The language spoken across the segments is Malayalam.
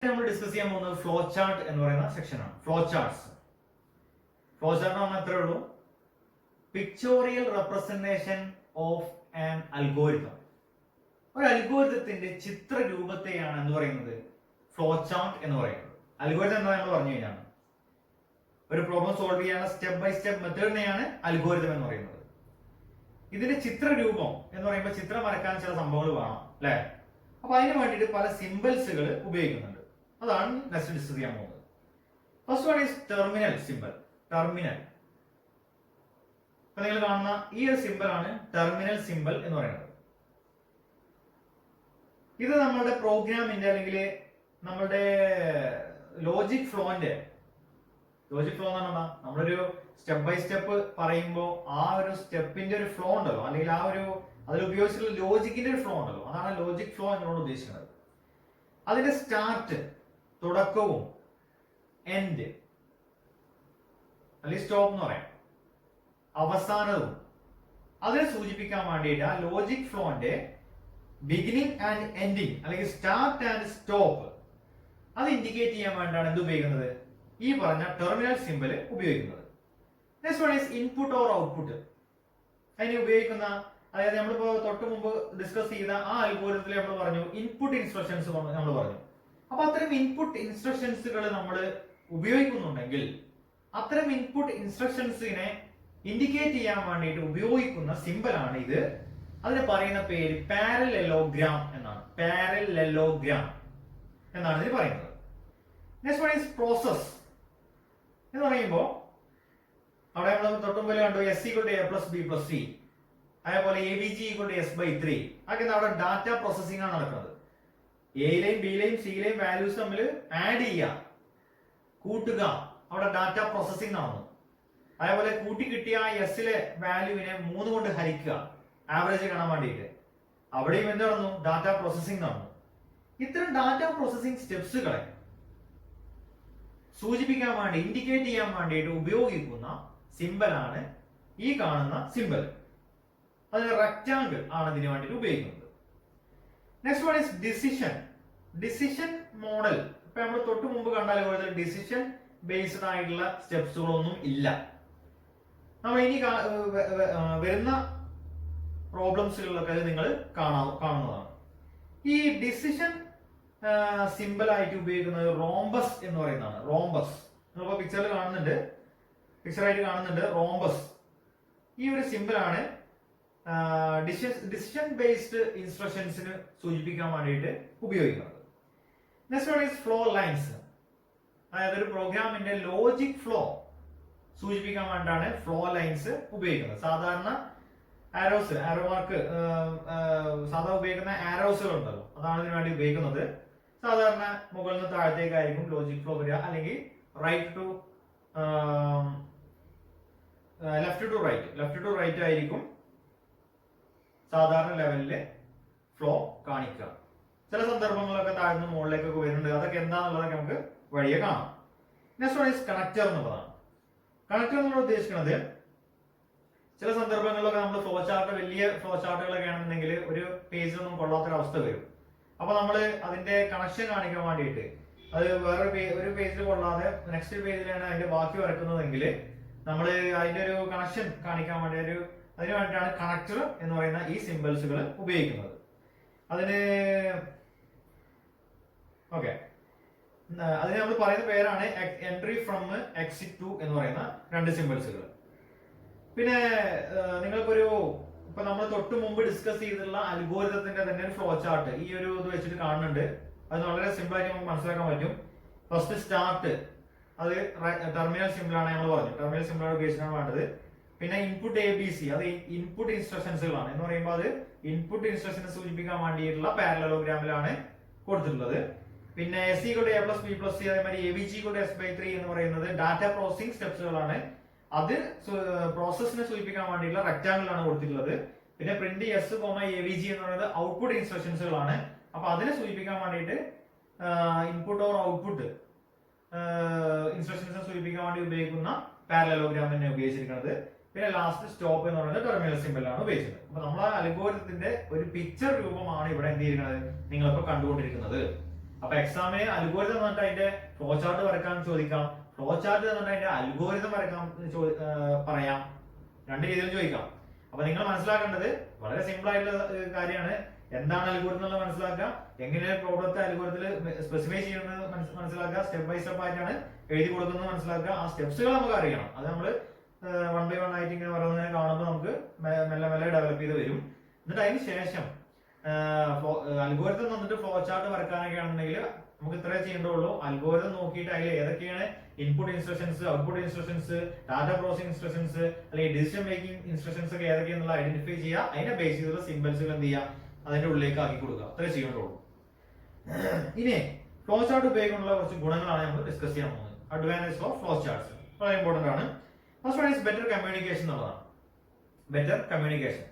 നമ്മൾ ഡിസ്കസ് ചെയ്യാൻ പോകുന്നത് ഫ്ലോ ചാർട്ട് എന്ന് പറയുന്ന സെക്ഷനാണ്. ഫ്ലോ ചാർട്ട് എന്ന് പറഞ്ഞാൽ അത്രേ ഉള്ളൂ. Pictorial representation of an algorithm. ഒരു അൽഗോരിതത്തിന്റെ ചിത്ര രൂപത്തെയാണ് എന്ന് പറയുന്നത് ഫ്ലോ ചാർട്ട് എന്ന് പറയുന്നത്. അൽഗോരിതം എന്താ നമ്മൾ പറഞ്ഞു കഴിഞ്ഞാൽ ഒരു പ്രോബ്ലം സോൾവ് ചെയ്യാനുള്ള സ്റ്റെപ്പ് ബൈ സ്റ്റെപ്പ് മെത്തേഡിനെയാണ് അൽഗോരിതം എന്ന് പറയുന്നത്. ഇതിന്റെ ചിത്രരൂപം എന്ന് പറയുമ്പോൾ ചിത്രം വരക്കാൻ ചില സംഭവങ്ങൾ വേണം അല്ലെ? അപ്പൊ അതിന് വേണ്ടിയിട്ട് പല സിമ്പിൾസുകൾ ഉപയോഗിക്കുന്നുണ്ട്. അതാണ് നെക്സ്റ്റ് ഡിസ്കസ് ചെയ്യാൻ പോകുന്നത്. First one is terminal simple. Terminal, അപ്പൊ നിങ്ങൾ കാണുന്ന ഈ ഒരു സിമ്പിൾ ആണ് ടെർമിനൽ സിമ്പിൾ എന്ന് പറയുന്നത്. ഇത് നമ്മളുടെ പ്രോഗ്രാമിന്റെ അല്ലെങ്കിൽ നമ്മളുടെ ലോജിക് ഫ്ലോ എന്ന് പറഞ്ഞാൽ നമ്മളൊരു സ്റ്റെപ്പ് ബൈ സ്റ്റെപ്പ് പറയുമ്പോൾ ആ ഒരു സ്റ്റെപ്പിന്റെ ഒരു ഫ്ലോ ഉണ്ടല്ലോ, അല്ലെങ്കിൽ ആ ഒരു അതിൽ ഉപയോഗിച്ചിട്ടുള്ള ലോജിക്കിന്റെ ഒരു ഫ്ലോ ഉണ്ടല്ലോ, അതാണ് ലോജിക് ഫ്ലോ എന്നോട് ഉദ്ദേശിക്കുന്നത്. അതിന്റെ സ്റ്റാർട്ട്, തുടക്കവും എൻഡ് അല്ലെങ്കിൽ സ്റ്റോപ്പ് എന്ന് പറയാം, അവസാനവും അതിനെ സൂചിപ്പിക്കാൻ വേണ്ടിയിട്ട് ആ ലോജിക് ഫ്ലോന്റെ ബിഗിനിങ് ആൻഡ് എൻഡിങ് അല്ലെങ്കിൽ സ്റ്റാർട്ട് ആൻഡ് സ്റ്റോപ്പ് അത് ഇൻഡിക്കേറ്റ് ചെയ്യാൻ വേണ്ടിയാണ് എന്ത് ഉപയോഗിക്കുന്നത്, ഈ പറഞ്ഞ ടെർമിനൽ സിമ്പിൾ ഉപയോഗിക്കുന്നത്. Next one is input or output. അതിന് ഉപയോഗിക്കുന്ന, അതായത് നമ്മളിപ്പോ തൊട്ട് മുമ്പ് ഡിസ്കസ് ചെയ്ത ആ അൽഗോരിതത്തിൽ നമ്മൾ പറഞ്ഞു ഇൻപുട്ട് ഇൻസ്ട്രക്ഷൻസ് നമ്മൾ പറഞ്ഞു. അപ്പൊ അത്തരം ഇൻപുട്ട് ഇൻസ്ട്രക്ഷൻസുകൾ നമ്മൾ ഉപയോഗിക്കുന്നുണ്ടെങ്കിൽ അത്തരം ഇൻപുട്ട് ഇൻസ്ട്രക്ഷൻസിനെ ഇൻഡിക്കേറ്റ് ചെയ്യാൻ വേണ്ടിയിട്ട് ഉപയോഗിക്കുന്ന സിമ്പിൾ ആണ് ഇത്. അതിന് പറയുന്ന പേര് പാരലലോഗ്രാം എന്നാണ്. പാരലലോഗ്രാം എന്നാണ് ഇതിന് പറയുന്നത്. നെക്സ്റ്റ് വൺ ഈസ് പ്രോസസ് എന്ന് പറയുമ്പോൾ അവിടെ നമ്മൾ തൊട്ടുമ്പോൾ കണ്ടു S equal to A plus B plus C, അതേപോലെ A B G equal to S by 3. അതൊക്കെ അവിടെ ഡാറ്റ പ്രോസസിംഗ് ആണ് നടക്കുന്നത്. എയിലെയും ബിയിലെയും സിയിലെയും വാല്യൂസ് തമ്മിൽ ആഡ് ചെയ്യുക, കൂട്ടുക, അവിടെ ഡാറ്റ പ്രോസസിംഗ് നടന്നു. അതേപോലെ കൂട്ടി കിട്ടിയ എസിലെ വാല്യൂവിനെ 3 കൊണ്ട് ഹരിക്കുക ആവറേജ് കാണാൻ വേണ്ടിയിട്ട്, അവിടെയും എന്ത് നടന്നു, ഡാറ്റ പ്രോസസിംഗ് നടന്നു. ഇത്തരം ഡാറ്റ പ്രോസസിംഗ് സ്റ്റെപ്സുകളെ സൂചിപ്പിക്കാൻ വേണ്ടി, ഇൻഡിക്കേറ്റ് ചെയ്യാൻ വേണ്ടിയിട്ട് ഉപയോഗിക്കുന്ന സിമ്പിൾ ആണ് ഈ കാണുന്ന സിമ്പിൾ. അതിന് റെക്റ്റാങ്കിൾ ആണ് ഇതിന് വേണ്ടിയിട്ട് ഉപയോഗിക്കുന്നത്. Next one is decision. Decision model. ഇപ്പൊ നമ്മൾ തൊട്ട് മുമ്പ് കണ്ടാൽ ഡിസിഷൻ ബേസ്ഡ് ആയിട്ടുള്ള സ്റ്റെപ്സുകളൊന്നും ഇല്ല. നമ്മൾ ഇനി വരുന്ന പ്രോബ്ലംസുകളിലൊക്കെ നിങ്ങൾ കാണുന്നതാണ്. ഈ ഡിസിഷൻ സിമ്പിൾ ആയിട്ട് ഉപയോഗിക്കുന്നത് റോംബസ് എന്ന് പറയുന്നതാണ്. റോംബസ് നിങ്ങളിപ്പോ പിക്ചറായിട്ട് കാണുന്നുണ്ട് റോംബസ്. ഈ ഒരു സിമ്പിൾ ആണ് ഡിസിഷൻ ബേസ്ഡ് ഇൻസ്ട്രക്ഷൻസിന് സൂചിപ്പിക്കാൻ വേണ്ടിയിട്ട് ഉപയോഗിക്കുന്നത്. Next one is flow lines. അതായത് ഒരു പ്രോഗ്രാമിന്റെ ലോജിക് ഫ്ലോ സൂചിപ്പിക്കാൻ വേണ്ടിയാണ് ഫ്ലോ ലൈൻസ് ഉപയോഗിക്കുന്നത്. സാധാരണ ആരോസ്, ആരോ മാർക്ക് സാധാരണ ഉപയോഗിക്കുന്ന ആരോസുകൾ ഉണ്ടല്ലോ, അതാണ് ഇതിനു വേണ്ടി ഉപയോഗിക്കുന്നത്. സാധാരണ മുകളിൽ നിന്ന് താഴത്തേക്കായിരിക്കും ലോജിക് ഫ്ലോ വരിക, അല്ലെങ്കിൽ ലെഫ്റ്റ് ടു റൈറ്റ് ആയിരിക്കും സാധാരണ ലെവലില് ഫ്ലോ കാണിക്കുക. ചില സന്ദർഭങ്ങളൊക്കെ താഴ്ന്ന മുകളിലേക്കൊക്കെ വരുന്നുണ്ട്. അതൊക്കെ എന്താണെന്നുള്ളതൊക്കെ നമുക്ക് വഴിയെ കാണാം. നെക്സ്റ്റ് വൺ ഈസ് കണക്ടർ എന്നുള്ളതാണ്. കണക്ടർ എന്നുള്ള ഉദ്ദേശിക്കുന്നത് ചില സന്ദർഭങ്ങളിലൊക്കെ നമ്മൾ ഫ്ലോ ചാർട്ട്, വലിയ ഫ്ലോ ചാർട്ടുകളൊക്കെ ആണെന്നുണ്ടെങ്കിൽ ഒരു പേജിലൊന്നും കൊള്ളാത്തൊരവസ്ഥ വരും. അപ്പൊ നമ്മൾ അതിന്റെ കണക്ഷൻ കാണിക്കാൻ വേണ്ടിയിട്ട് അത് ഒരു പേജിൽ കൊള്ളാതെ നെക്സ്റ്റ് പേജിലാണ് അതിന്റെ ബാക്കി വരക്കുന്നതെങ്കിൽ നമ്മൾ അതിന്റെ ഒരു കണക്ഷൻ കാണിക്കാൻ വേണ്ടി അതിനു വേണ്ടിയിട്ടാണ് കണക്ടർ എന്ന് പറയുന്ന ഈ സിമ്പിൾസുകൾ ഉപയോഗിക്കുന്നത്. അതിന് നമ്മൾ പറയുന്ന പേരാണ് എൻട്രി ഫ്രം എക്സിറ്റ് ടു എന്ന് പറയുന്ന രണ്ട് സിമ്പിൾസുകൾ. പിന്നെ നിങ്ങൾക്കൊരു ഇപ്പൊ നമ്മൾ തൊട്ട് മുമ്പ് ഡിസ്കസ് ചെയ്തിട്ടുള്ള അൽഗോരിതത്തിന്റെ തന്നെ ഒരു ഫ്ലോ ചാർട്ട് ഈ ഒരു ഇത് വെച്ചിട്ട് കാണുന്നുണ്ട്. അത് വളരെ സിമ്പിൾ ആയിട്ട് നമുക്ക് മനസ്സിലാക്കാൻ പറ്റും. ഫസ്റ്റ് സ്റ്റാർട്ട്, അത് ടെർമിനൽ സിമ്പിൾ ആണ് നമ്മൾ പറഞ്ഞു. ടെർമിനൽ സിമ്പിൾ ആണ് ഉപയോഗിച്ചാണ് വേണ്ടത്. പിന്നെ ഇൻപുട്ട് എ ബി സി, അത് ഇൻപുട്ട് ഇൻസ്ട്രക്ഷൻസുകളാണ് എന്ന് പറയുമ്പോൾ അത് ഇൻപുട്ട് ഇൻസ്ട്രക്ഷനെ സൂചിപ്പിക്കാൻ വേണ്ടിയിട്ടുള്ള പാരലലോഗ്രാമിലാണ് കൊടുത്തിട്ടുള്ളത്. പിന്നെ S equal to A plus B plus C, അതേമാതിരി A B G equal to S by 3 എന്ന് പറയുന്നത് ഡാറ്റ പ്രോസസിംഗ് സ്റ്റെപ്സുകളാണ്. അത് പ്രോസസ്സിനെ സൂചിപ്പിക്കാൻ വേണ്ടിയിട്ടുള്ള റെക്റ്റാങ്കിൾ ആണ് കൊടുത്തിട്ടുള്ളത്. പിന്നെ print S A V G എന്ന് പറയുന്നത് ഔട്ട്പുട്ട് ഇൻസ്ട്രക്ഷൻസുകളാണ്. അപ്പൊ അതിനെ സൂചിപ്പിക്കാൻ വേണ്ടിയിട്ട് ഇൻപുട്ട് ഓർ ഔട്ട്പുട്ട് ഇൻസ്ട്രക്ഷൻസിനെ സൂചിപ്പിക്കാൻ വേണ്ടി ഉപയോഗിക്കുന്ന പാരലലോഗ്രാം തന്നെ ഉപയോഗിച്ചിരിക്കുന്നത്. പിന്നെ ലാസ്റ്റ് സ്റ്റോപ്പ് എന്ന് പറയുന്നത് ടെർമിനൽ സിമ്പിൾ ആണ് ഉപയോഗിച്ചത്. അപ്പൊ നമ്മൾ ആ അൽഗോരിതത്തിന്റെ ഒരു പിക്ചർ രൂപമാണ് ഇവിടെ എന്ത് ചെയ്യുന്നത്, നിങ്ങളിപ്പോ കണ്ടുകൊണ്ടിരിക്കുന്നത്. അപ്പൊ എക്സാമിന് അൽഗോരിതം എന്ന് പറഞ്ഞിട്ട് അതിന്റെ ഫ്ലോ ചാർട്ട് വരക്കാൻ ചോദിക്കാം, ഫ്ലോ ചാർട്ട് എന്ന് പറഞ്ഞാൽ അതിന്റെ അൽഗോരിതം വരക്കാൻ പറയാം, രണ്ട് രീതിയിൽ ചോദിക്കാം. അപ്പൊ നിങ്ങൾ മനസ്സിലാക്കേണ്ടത് വളരെ സിമ്പിൾ ആയിട്ടുള്ള കാര്യമാണ്. എന്താണ് അൽഗോരിതം എന്നുള്ളത് മനസ്സിലാക്കുക, എങ്ങനെ പ്രോബ്ലത്തെ അൽഗോരിതത്തിൽ സ്പെസിഫൈ ചെയ്യുന്നത് മനസ്സിലാക്കുക, സ്റ്റെപ്പ് ബൈ സ്റ്റെപ്പ് ആയിട്ടാണ് എഴുതി കൊടുക്കുന്നത് മനസ്സിലാക്കുക. ആ സ്റ്റെപ്സുകൾ നമുക്ക് അറിയണം. അത് നമ്മൾ 1 by 1 ആയിട്ട് ഇങ്ങനെ പറയുന്നതിനെ കാണുമ്പോൾ നമുക്ക് മെല്ലെ മെല്ലെ ഡെവലപ്പ് ചെയ്ത് വരും. എന്നിട്ട് അതിന് ശേഷം അൽഗോരിതം വന്നിട്ട് ഫ്ലോ ചാർട്ട് വരക്കാനൊക്കെ ആണെന്നുണ്ടെങ്കിൽ നമുക്ക് ഇത്രേ ചെയ്യേണ്ടതുള്ളൂ. അൽഗോരിതം നോക്കിയിട്ട് അതിൽ ഏതൊക്കെയാണ് input instructions, output instructions, data processing instructions, അല്ലെങ്കിൽ ഡിസിഷൻ മേക്കിംഗ് ഇൻസ്ട്രക്ഷൻസ് ഒക്കെ ഏതൊക്കെയാണെന്നുള്ള ഐഡന്റിഫൈ ചെയ്യുക. അതിനെ ബേസ് ചെയ്തുള്ള സിംബൽസുകൾ എന്ത് ചെയ്യുക, അതിന്റെ ഉള്ളിലേക്ക് ആക്കി കൊടുക്കുക. അത്രേ ചെയ്യേണ്ടതുള്ളൂ. ഇനി ഫ്ലോ ചാർട്ട് ഉപയോഗിക്കാനുള്ള കുറച്ച് ഗുണങ്ങളാണ് നമ്മൾ ഡിസ്കസ് ചെയ്യാൻ പോകുന്നത്. അഡ്വാൻറ്റേജ് ഓഫ് ഫ്ലോ ചാർട്ട്സ് വളരെ ഇമ്പോർട്ടന്റ് ആണ്. First one is better communication എന്നുള്ളതാണ്. Better communication.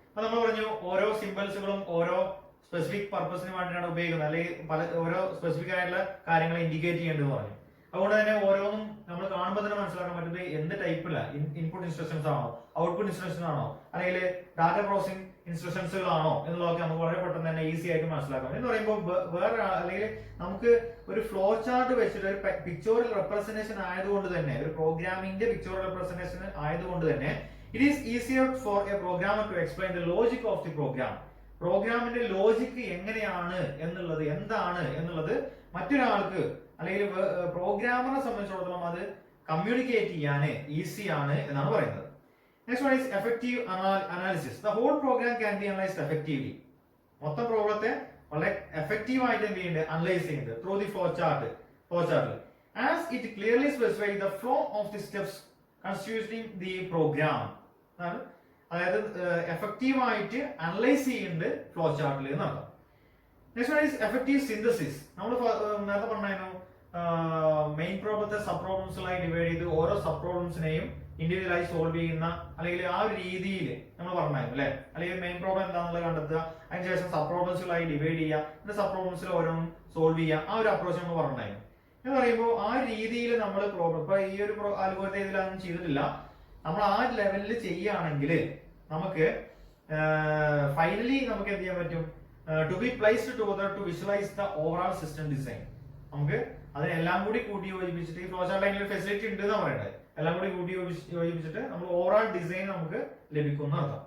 അപ്പൊ നമ്മൾ പറഞ്ഞു ഓരോ സിംബൽസുകളും ഓരോ സ്പെസിഫിക് പർപ്പസിന് വേണ്ടിയാണ് ഉപയോഗിക്കുന്നത്, അല്ലെങ്കിൽ ഓരോ സ്പെസിഫിക് ആയിട്ടുള്ള കാര്യങ്ങൾ ഇൻഡിക്കേറ്റ് ചെയ്യേണ്ടതെന്ന് പറഞ്ഞു. അതുകൊണ്ട് തന്നെ ഓരോന്നും നമ്മൾ കാണുമ്പോൾ തന്നെ മനസ്സിലാക്കാൻ പറ്റുന്നത് എന്ത് ടൈപ്പില ഇൻപുട്ട് ഇൻസ്ട്രക്ഷൻസ് ആണോ, ഔട്ട്പുട്ട് ഇൻസ്ട്രക്ഷൻ ആണോ, അല്ലെങ്കിൽ ഡാറ്റ പ്രോസസിംഗ് ഇൻസ്ട്രക്ഷൻസുകളാണോ എന്നുള്ളതൊക്കെ നമുക്ക് വളരെ പെട്ടെന്ന് തന്നെ ഈസി ആയിട്ട് മനസ്സിലാക്കാം. എന്ന് പറയുമ്പോൾ വേറെ അല്ലെങ്കിൽ നമുക്ക് ഒരു ഫ്ലോ ചാർട്ട് വെച്ചിട്ട് ഒരു പിക്ചോറൽ റെപ്രസെന്റേഷൻ ആയതുകൊണ്ട് തന്നെ, ഒരു പ്രോഗ്രാമിംഗിന്റെ പിക്ചോറൽ റെപ്രസെന്റേഷൻ ആയതുകൊണ്ട് തന്നെ it is easier for a programmer to explain the logic of the program. പ്രോഗ്രാമിന്റെ ലോജിക്ക് എങ്ങനെയാണ് എന്നുള്ളത്, എന്താണ് എന്നുള്ളത് മറ്റൊരാൾക്ക് അല്ലെങ്കിൽ പ്രോഗ്രാമറെ സംബന്ധിച്ചിടത്തോളം അത് കമ്മ്യൂണിക്കേറ്റ് ചെയ്യാൻ ഈസി ആണ് എന്നാണ് പറയുന്നത്. Next one is effective analysis. The whole program can be analysed effectively. മൊത്തം പ്രോബ്ലത്തെ വളരെ എഫക്റ്റീവ് ആയിട്ട് എന്ത് ചെയ്യുന്നുണ്ട്, അനലൈസ് ചെയ്യുന്നത് through the flow chart as it clearly specify the flow of the steps constituting the program. അതായത് എഫക്റ്റീവ് ആയിട്ട് അനലൈസ് ചെയ്യുന്നുണ്ട് ഫ്ലോ ചാർട്ടിൽ എന്നർത്ഥം. Next one is effective synthesis. നമ്മൾ നേരത്തെ പറഞ്ഞായിരുന്നു മെയിൻ പ്രോബ്ലത്തെ സബ് പ്രോബ്ലംസുകളായി ഡിവൈഡ് ചെയ്ത് ഓരോ സബ് പ്രോബ്ലംസിനെയും ഇൻഡിവിജ്വലായി സോൾവ് ചെയ്യുന്ന, അല്ലെങ്കിൽ ആ ഒരു രീതിയിൽ നമ്മൾ പറഞ്ഞായിരുന്നു അല്ലെ. അല്ലെങ്കിൽ മെയിൻ പ്രോബ്ലം എന്താണെന്നുള്ളത് കണ്ടെത്തുക, അതിനുശേഷം സബ് പ്രോബ്ലംസുകളായി ഡിവൈഡ് ചെയ്യുക, എന്നിട്ട് സബ് പ്രോബ്ലംസിൽ ഓരോന്നും സോൾവ് ചെയ്യുക. ആ ഒരു അപ്രോച്ച് നമ്മൾ പറഞ്ഞായിരുന്നു. എന്ന് പറയുമ്പോൾ ആ രീതിയിൽ നമ്മൾ പ്രോബ്ലം ഇപ്പൊ ഈ ഒരു അൽഗോരിതം ഇതിലൊന്നും ചെയ്തിട്ടില്ല, നമ്മൾ ആ ലെവലിൽ ചെയ്യുകയാണെങ്കിൽ നമുക്ക് ഫൈനലി നമുക്ക് എന്ത് ചെയ്യാൻ പറ്റും, to be placed together to visualise the overall system design. നമുക്ക് അതിനെല്ലാം കൂടി കൂട്ടി യോജിപ്പിച്ചിട്ട് ഈ ഫ്ലോ ചാർട്ട് അതിൽ ഫെസിലിറ്റി ഉണ്ട് എന്ന് പറയുന്നത്, എല്ലാം കൂടി കൂട്ടി യോജിപ്പിച്ചിട്ട് നമ്മൾ ഓവറോൾ ഡിസൈൻ നമുക്ക് ലഭിക്കും അർത്ഥം.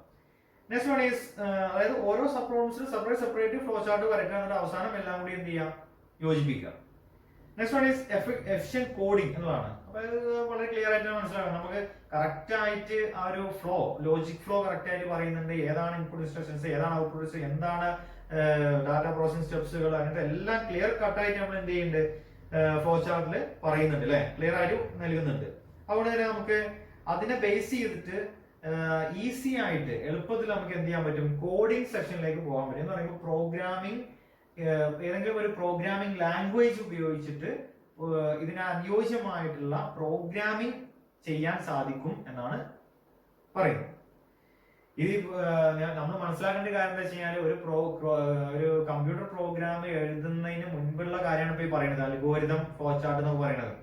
നെക്സ്റ്റ് വൺ ഈസ് അതായത് ഓരോ സബ് പ്രോബ്ലംസിനും സെപ്പറേറ്റ് ഫ്ലോ ചാർട്ട് വരയ്ക്കുക, എന്നിട്ട് അവസാനം എല്ലാം കൂടി എന്ത് ചെയ്യുക, യോജിപ്പിക്കുക. Next one is efficient coding എന്നുള്ളതാണ്. അപ്പൊ വളരെ ക്ലിയർ ആയിട്ട് മനസ്സിലാക്കണം, നമുക്ക് കറക്റ്റ് ആയിട്ട് ആ ഒരു ഫ്ലോ, ലോജിക് ഫ്ലോ കറക്റ്റ് ആയിട്ട് പറയുന്നുണ്ട്, ഏതാണ് ഇൻപുട്ട് ഇൻസ്ട്രക്ഷൻസ്, ഏതാണ് ഔട്ട്പുട്ട് ഇൻസ്ട്രക്ഷൻ, എന്താണ് ഡാറ്റ പ്രോസസിംഗ് സ്റ്റെപ്സുകൾ, അങ്ങനത്തെ എല്ലാം ക്ലിയർ കട്ടായിട്ട് നമ്മൾ എന്ത് ചെയ്യുന്നുണ്ട്, ഫ്ലോ ചാർട്ടിൽ പറയുന്നുണ്ട് അല്ലെ, ക്ലിയർ ആയിട്ട് നൽകുന്നുണ്ട്. അതുകൊണ്ട് തന്നെ നമുക്ക് അതിനെ ബേസ് ചെയ്തിട്ട് ഈസി ആയിട്ട് എളുപ്പത്തിൽ നമുക്ക് എന്ത് ചെയ്യാൻ പറ്റും, കോഡിംഗ് സെക്ഷനിലേക്ക് പോകാൻ പറ്റും. എന്ന് പറയുമ്പോൾ പ്രോഗ്രാമിംഗ്, ഏതെങ്കിലും ഒരു പ്രോഗ്രാമിംഗ് ലാംഗ്വേജ് ഉപയോഗിച്ചിട്ട് ഇതിന് അനുയോജ്യമായിട്ടുള്ള പ്രോഗ്രാമിംഗ് ചെയ്യാൻ സാധിക്കും എന്നാണ് പറയുന്നത്. ഇത് നമ്മൾ മനസ്സിലാക്കേണ്ട കാര്യം എന്താ വെച്ച് കഴിഞ്ഞാൽ ഒരു കമ്പ്യൂട്ടർ പ്രോഗ്രാം എഴുതുന്നതിന് മുൻപുള്ള കാര്യമാണ് ഇപ്പൊ ഈ പറയുന്നത്, അൽഗോരിതം ഫ്ലോ ചാർട്ട് എന്ന് പറയുന്നത്.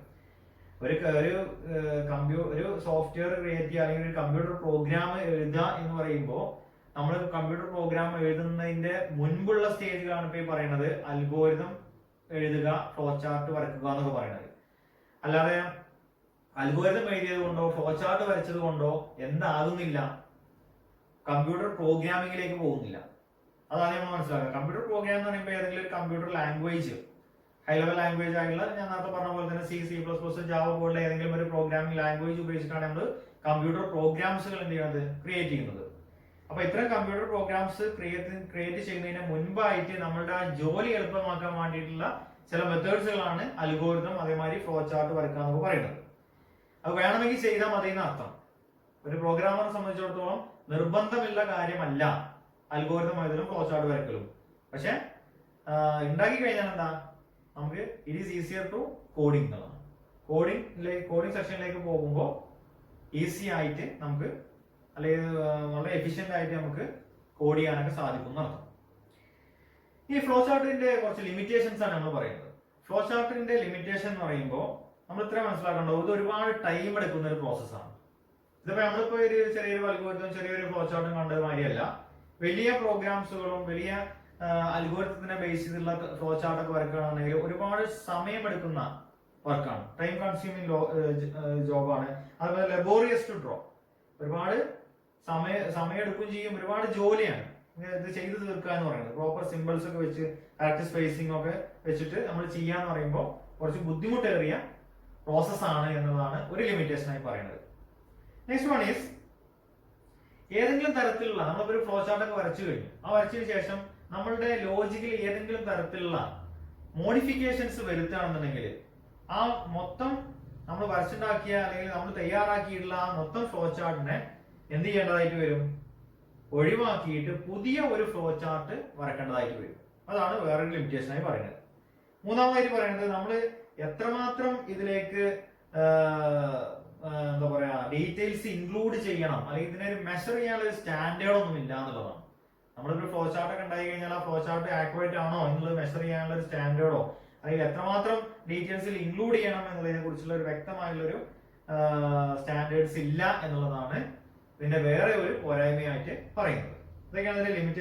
ഒരു സോഫ്റ്റ്വെയർ ക്രിയേറ്റ് ചെയ്യുക അല്ലെങ്കിൽ ഒരു കമ്പ്യൂട്ടർ പ്രോഗ്രാം എഴുതുക എന്ന് പറയുമ്പോൾ നമ്മൾ കമ്പ്യൂട്ടർ പ്രോഗ്രാം എഴുതുന്നതിന്റെ മുൻപുള്ള സ്റ്റേജിലാണ് ഇപ്പൊ ഈ പറയുന്നത് അൽഗോരിതം എഴുതുക, ഫ്ലോ ചാർട്ട് വരയ്ക്കുക എന്നൊക്കെ പറയുന്നത്. അല്ലാതെ അൽഗോരിതം എഴുതിയത് കൊണ്ടോ ഫ്ലോ ചാർട്ട് വരച്ചത് കൊണ്ടോ എന്താകുന്നില്ല, കമ്പ്യൂട്ടർ പ്രോഗ്രാമിംഗിലേക്ക് പോകുന്നില്ല. അതാണ് നമ്മൾ മനസ്സിലാക്കുക. കമ്പ്യൂട്ടർ പ്രോഗ്രാം എന്ന് പറയുമ്പോൾ ഏതെങ്കിലും ഒരു computer language, high level language ആയിട്ടുള്ള, ഞാൻ നേരത്തെ പറഞ്ഞ പോലെ തന്നെ C++, ജാവ പോലുള്ള ഏതെങ്കിലും ഒരു പ്രോഗ്രാമിംഗ് ലാംഗ്വേജ് ഉപയോഗിച്ചിട്ടാണ് നമ്മൾ കമ്പ്യൂട്ടർ പ്രോഗ്രാംസുകൾ എന്ത് ചെയ്യുന്നത്, ക്രിയേറ്റ് ചെയ്യുന്നത്. അപ്പൊ ഇത്തരം കമ്പ്യൂട്ടർ പ്രോഗ്രാംസ് ക്രിയേറ്റ് ചെയ്യുന്നതിന് മുൻപായിട്ട് നമ്മളുടെ ആ ജോലി എളുപ്പമാക്കാൻ വേണ്ടിയിട്ടുള്ള ചില മെത്തേഡ്സുകളാണ് അൽഗോരിതം, അതേമാതിരി ഫ്ലോ ചാർട്ട് വരയ്ക്കുക എന്നൊക്കെ പറയുന്നത്. അത് വേണമെങ്കിൽ ചെയ്താൽ മതി എന്നർത്ഥം. ഒരു പ്രോഗ്രാമറെ സംബന്ധിച്ചിടത്തോളം നിർബന്ധമില്ല കാര്യമല്ല അൽഗോരിതം എഴുതലും ഫ്ലോ ചാർട്ട് വരയ്ക്കലും. പക്ഷെ ഉണ്ടാക്കി കഴിഞ്ഞാൽ എന്താ, നമുക്ക് it is easier to coding എന്നുള്ളതാണ്. കോഡിംഗ് സെക്ഷനിലേക്ക് പോകുമ്പോൾ ഈസി ആയിട്ട് നമുക്ക്, അല്ലെങ്കിൽ വളരെ എഫിഷ്യന്റ് ആയിട്ട് നമുക്ക് കോഡ് ചെയ്യാനൊക്കെ സാധിക്കും എന്നർത്ഥം. ഈ ഫ്ലോ ചാർട്ടിന്റെ കുറച്ച് ലിമിറ്റേഷൻസ് ആണ് നമ്മൾ പറയുന്നത്. ഫ്ലോ ചാർട്ടിന്റെ ലിമിറ്റേഷൻ എന്ന് പറയുമ്പോൾ നമ്മൾ ഇത്ര മനസ്സിലാക്കേണ്ടത്, ഇത് ഒരുപാട് ടൈം എടുക്കുന്ന ഒരു പ്രോസസ്സാണ്. ഇതിപ്പോ നമ്മളിപ്പോ ഒരു ചെറിയൊരു അൽഗോരിതം, ചെറിയൊരു ഫ്ലോ ചാർട്ടും കണ്ടത് മാതിരിയല്ല. വലിയ പ്രോഗ്രാംസുകളും വലിയ അൽഗോരിതത്തിനെ ബേസ് ചെയ്തുള്ള ഫ്ലോ ചാർട്ട് ഒക്കെ വരക്കുകയാണെങ്കിൽ ഒരുപാട് സമയമെടുക്കുന്ന വർക്കാണ്, ടൈം കൺസ്യൂമിങ് ജോബാണ്. അതുപോലെ ലബോറിയസ് ടു ഡ്രോ, ഒരുപാട് സമയം എടുക്കുകയും ചെയ്യും, ഒരുപാട് ജോലിയാണ് ഇത് ചെയ്തു തീർക്കുക എന്ന് പറയുന്നത്. പ്രോപ്പർ സിമ്പിൾസ് ഒക്കെ വെച്ച് കറക്റ്റ് സ്പേസിംഗ് ഒക്കെ വെച്ചിട്ട് നമ്മൾ ചെയ്യാന്ന് പറയുമ്പോൾ കുറച്ച് ബുദ്ധിമുട്ടേറിയ പ്രോസസ്സാണ് എന്നുള്ളതാണ് ഒരു ലിമിറ്റേഷൻ ആയി പറയുന്നത്. നെക്സ്റ്റ് വൺ ഈസ് ഏതെങ്കിലും തരത്തിലുള്ള നമ്മളിപ്പോ ഒരു ഫ്ലോ ചാർട്ട് ഒക്കെ വരച്ചു കഴിഞ്ഞു, ആ വരച്ചതിന് ശേഷം നമ്മളുടെ ലോജിക്കിൽ ഏതെങ്കിലും തരത്തിലുള്ള മോഡിഫിക്കേഷൻസ് വരുത്തുകയാണെന്നുണ്ടെങ്കിൽ ആ മൊത്തം നമ്മൾ വരച്ചുണ്ടാക്കിയ അല്ലെങ്കിൽ നമ്മൾ തയ്യാറാക്കിയിട്ടുള്ള ആ മൊത്തം ഫ്ലോ ചാർട്ടിനെ എന്ത് ചെയ്യേണ്ടതായിട്ട് വരും? ഒഴിവാക്കിയിട്ട് പുതിയ ഒരു ഫ്ലോ ചാർട്ട് വരക്കേണ്ടതായിട്ട് വരും. അതാണ് വേറൊരു ലിമിറ്റേഷൻ ആയി പറയുന്നത്. മൂന്നാമതായിട്ട് പറയുന്നത് നമ്മൾ എത്രമാത്രം ഇതിലേക്ക് എന്താ പറയാ ഡീറ്റെയിൽസ് ഇൻക്ലൂഡ് ചെയ്യണം, അല്ലെങ്കിൽ ഇതിനൊരു മെഷർ ചെയ്യാനുള്ള ഒരു സ്റ്റാൻഡേർഡ് ഒന്നും ഇല്ല എന്നുള്ളതാണ്. നമ്മളൊരു ഫ്ലോ ചാർട്ട് ഒക്കെ ഉണ്ടായി കഴിഞ്ഞാൽ ആ ഫ്ലോ ചാർട്ട് ആക്യുറേറ്റ് ആണോ എന്നുള്ളത് മെഷർ ചെയ്യാനുള്ള ഒരു സ്റ്റാൻഡേർഡോ അല്ലെങ്കിൽ എത്രമാത്രം ഡീറ്റെയിൽസിൽ ഇൻക്ലൂഡ് ചെയ്യണം എന്നുള്ളതിനെ കുറിച്ചുള്ള ഒരു വ്യക്തമായുള്ളൊരു സ്റ്റാൻഡേർഡ്സ് ഇല്ല എന്നുള്ളതാണ് ഇതിന്റെ വേറെ ഒരു പോരായ്മയായിട്ട് പറയുന്നത്. ഇതൊക്കെയാണ് ഇതിന്റെ ലിമിറ്റേഷൻ.